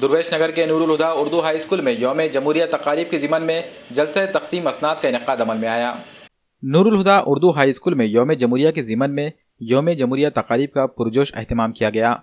درویش نگر کے نور الہدا Urdu high school میں یوم جمہوریہ تقاریب کے ضمن میں جلسہ تقسیم اسناد کا انعقاد عمل میں آیا۔ نور الہدا اردو ہائی اسکول میں یوم جمہوریہ کے ضمن میں یوم جمہوریہ تقاریب کا پرجوش اہتمام کیا گیا۔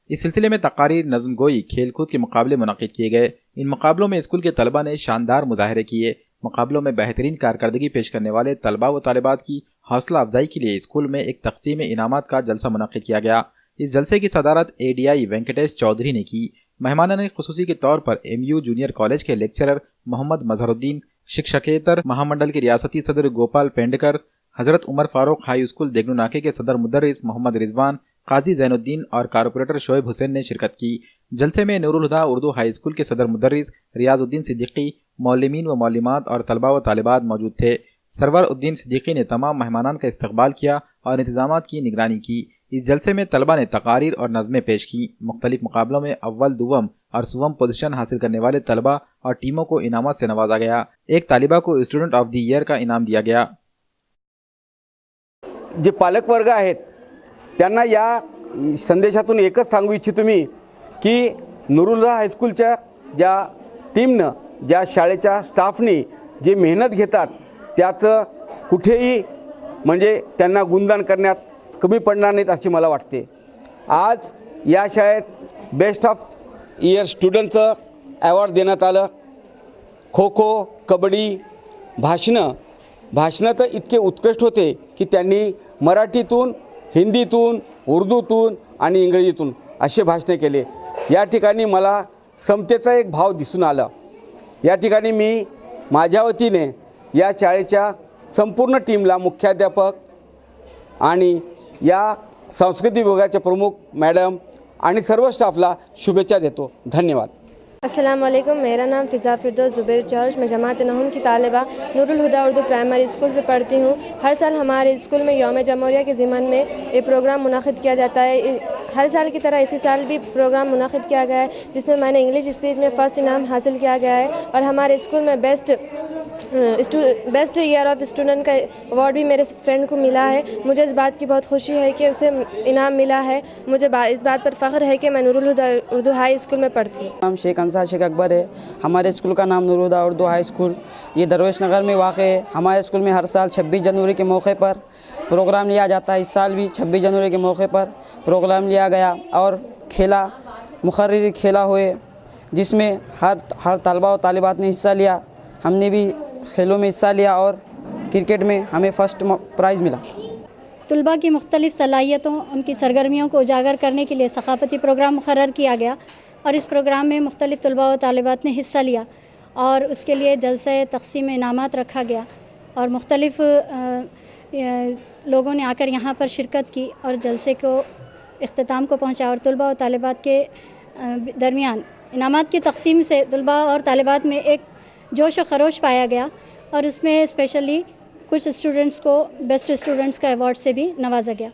اس سلسلے میں تقاریر، نظم گوئی، کھیل کود کے مقابلے منعقد کیے گئے۔ ان مقابلوں میں اسکول کے طلبہ نے شاندار مظاہرے کیے۔ مقابلوں میں بہترین کارکردگی پیش کرنے والے طلبہ و طالبات کی حوصلہ افزائی کے لیے اسکول میں ایک تقسیم انعامات کا جلسہ منعقد کیا گیا۔ اس جلسے کی صدارت ADI وینکٹیش چودھری نے کی۔ مہمانان خصوصی کے طور پر MU جونیئر کالج کے لیکچرر محمد مظہر الدین، شکشکیتر مہامنڈل کے ریاستی صدر گوپال پینڈکر، حضرت عمر فاروق ہائی اسکول دیگنو ناکے کے صدر مدرس محمد رضوان، قاضی زین الدین اور کارپوریٹر شعیب حسین نے شرکت کی۔ جلسے میں نور الہدا اردو ہائی اسکول کے صدر مدرس ریاض الدین صدیقی، معلمین و معلمات اور طلبہ و طالبات موجود تھے۔ سرور الدین صدیقی نے تمام مہمانان کا استقبال کیا اور انتظامات کی نگرانی کی۔ اس جلسے میں طلبہ نے تقاریر اور نظمیں پیش کی۔ مختلف مقابلوں میں اول، دوم اور سوم پوزیشن حاصل کرنے والے طلبہ اور ٹیموں کو انعامات سے نوازا گیا۔ ایک طالبہ کو اسٹوڈنٹ آف دی ایئر کا انعام دیا گیا۔ जे पालक वर्ग आहेत त्यांना या संदेशातून एकच सांगू इच्छितो मी की नुरुल्ला हायस्कूलच्या ज्या टीमनं, ज्या शाळेच्या स्टाफनी जे मेहनत घेतात त्याचं कुठेही म्हणजे त्यांना गुणगान करण्यात कमी पडणार नाहीत अशी मला वाटते। आज या शाळेत बेस्ट ऑफ इयर स्टुडंटचं ॲवॉर्ड देण्यात आलं। खो खो, कबड्डी, भाषणं तर इतके उत्कृष्ट होते की त्यांनी मराठीतून, हिंदीतून, उर्दूतून आणि इंग्रजीतून असे भाषणे केले। या ठिकाणी मला समतेचा एक भाव दिसून आला। या ठिकाणी मी माझ्या वतीने या शाळेच्या संपूर्ण टीमला, मुख्याध्यापक आणि या सांस्कृतिक विभागाचे प्रमुख मॅडम आणि सर्व स्टाफला शुभेच्छा देतो। धन्यवाद। अस्सलाम वालेकुम, मेरा नाम फ़िज़ा फ़िरदौस ज़ुबैर चौश, मैं जमात नहूम की तालिबा नूरुल हुदा उर्दू प्राइमरी स्कूल से पढ़ती हूँ। हर साल हमारे स्कूल में यौम जमहूरिया के ज़िमन में ये प्रोग्राम मुनक़िद किया जाता है। हर साल की तरह इसी साल भी प्रोग्राम मुनक़िद किया गया है, जिसमें मैंने इंग्लिश स्पीच में फ़र्स्ट इनाम हासिल किया गया है और हमारे स्कूल में बेस्ट ईयर ऑफ स्टूडेंट का अवार्ड भी मेरे फ्रेंड को मिला है। मुझे इस बात की बहुत खुशी है कि उसे इनाम मिला है। मुझे इस बात पर फ़ख्र है कि मैं नूरुल हुदा उर्दू हाई स्कूल में पढ़ती हूँ। नाम शेख अंसार शेख अकबर है। हमारे स्कूल का नाम नूरुल हुदा उर्दू हाई स्कूल ये दरवेश नगर में वाक़ है। हमारे स्कूल में हर साल 26 जनवरी के मौके पर प्रोग्राम लिया जाता है। इस साल भी 26 जनवरी के मौके पर प्रोग्राम लिया गया और मुखर्रिर खेला हुए, जिसमें हर तलबा और तालिबात ने हिस्सा लिया। हमने भी खेलों में हिस्सा लिया और क्रिकेट में हमें फ़र्स्ट प्राइज़ मिला। तलबा की मुख्तलिफ़ सलाहियतों, उनकी सरगर्मियों को उजागर करने के लिए सकाफ़ती प्रोग्राम मुकर्रर किया गया और इस प्रोग्राम में मुख्तलिफ़ तलबा व तालिबात ने हिस्सा लिया और उसके लिए जलसे तक़सीम इनामात रखा गया और मुख्तलिफ़ लोगों ने आकर यहाँ पर शिरकत की और जलसे को इख्तिताम को पहुँचा और तलबा व तालिबात के दरमियान इनामात की तक़सीम से तलबा और तालिबात में एक जोश व खरोश पाया गया और उसमें स्पेशली कुछ स्टूडेंट्स को बेस्ट स्टूडेंट्स का अवार्ड से भी नवाजा गया।